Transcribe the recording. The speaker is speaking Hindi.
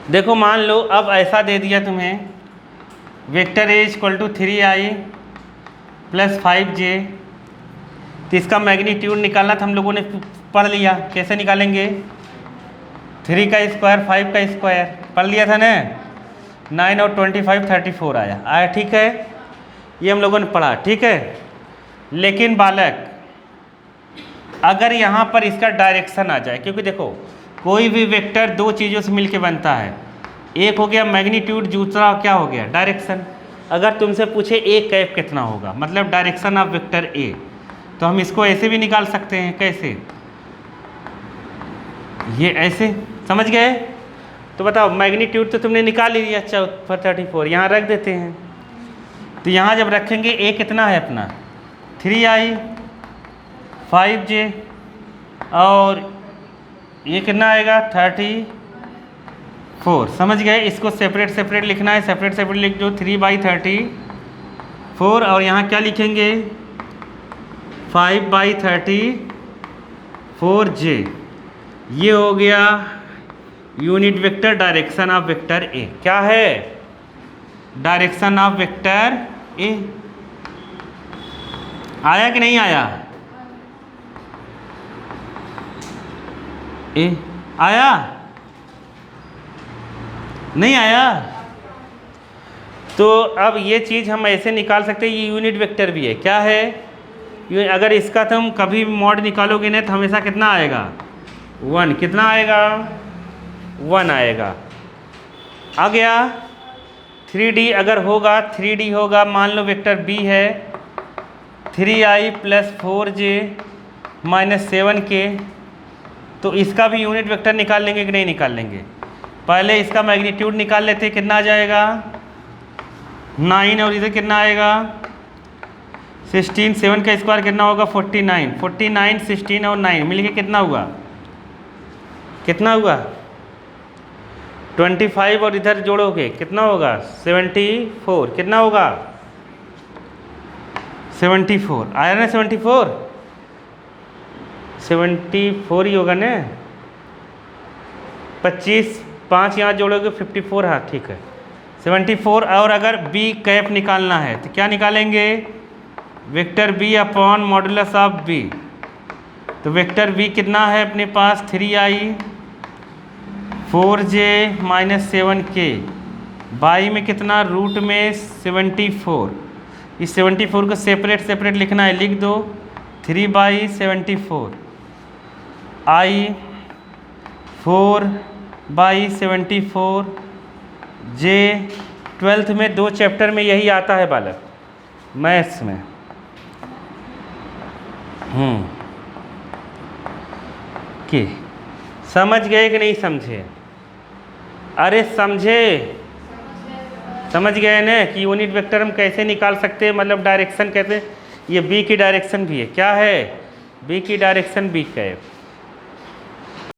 देखो मान लो अब ऐसा दे दिया तुम्हें, vector A equal to 3i plus 5j। तो इसका मैग्नीट्यूड निकालना था, हम लोगों ने पढ़ लिया। कैसे निकालेंगे? 3 का स्क्वायर 5 का स्क्वायर पढ़ लिया था ना। 9 और 25 34 आया। ठीक है, ये हम लोगों ने पढ़ा। ठीक है, लेकिन बालक अगर यहाँ पर इसका डायरेक्शन आ जाए, क्योंकि देखो कोई भी वेक्टर दो चीज़ों से मिलके बनता है, एक हो गया मैग्नीट्यूड, दूसरा क्या हो गया डायरेक्शन। अगर तुमसे पूछे ए कैप कितना होगा, मतलब डायरेक्शन ऑफ वेक्टर ए, तो हम इसको ऐसे भी निकाल सकते हैं। कैसे? ये ऐसे, समझ गए? तो बताओ मैग्नीट्यूड तो तुमने निकाल ही लिया। 34 यहाँ रख देते हैं। तो यहाँ जब रखेंगे ए कितना है अपना 3i 5j, और ये कितना आएगा 34। समझ गए? इसको सेपरेट सेपरेट लिखना है, सेपरेट सेपरेट लिख दो। 3/34 और यहाँ क्या लिखेंगे 5/34j। ये हो गया unit vector direction of vector A. क्या है? Direction of vector A. आया कि नहीं आया? ए आया? नहीं आया? तो अब ये चीज़ हम ऐसे निकाल सकते हैं, ये यूनिट वेक्टर भी है। क्या है? अगर इसका तुम कभी मॉड निकालोगे ना तो हमेशा कितना आएगा 1। कितना आएगा 1 आएगा। आ गया। 3D अगर होगा, 3D होगा, मान लो वेक्टर बी है 3i plus 4j minus 7k, तो इसका भी यूनिट वेक्टर निकाल लेंगे कि नहीं निकाल लेंगे? पहले इसका मैग्नीट्यूड निकाल लेते, कितना आ जाएगा 9, और इधर कितना आएगा 16। 7 का स्क्वायर कितना होगा 49। 49 16 और 9 मिलके कितना हुआ? कितना हुआ 25, और इधर जोड़ोगे कितना होगा 74। कितना होगा 74। आया ना 74? 74 ही होगा ना। 25 5 यहाँ जोड़ोगे 54। हाँ ठीक है 74। और अगर बी कैप निकालना है तो क्या निकालेंगे? Vector B upon modulus of B. तो वेक्टर बी कितना है अपने पास 3i 4j minus 7k, by में कितना रूट में 74। इस 74 को सेपरेट सेपरेट लिखना है, लिख दो 3/74 i 4/74 j। 12th में 2 चैप्टर में यही आता है बालक, मैथ्स में। कि समझ गए कि नहीं समझे? अरे समझे? समझ गए ना कि यूनिट वेक्टर हम कैसे निकाल सकते हैं, मतलब डायरेक्शन कहते हैं। ये बी की डायरेक्शन भी है। क्या है? बी की डायरेक्शन बी कैप।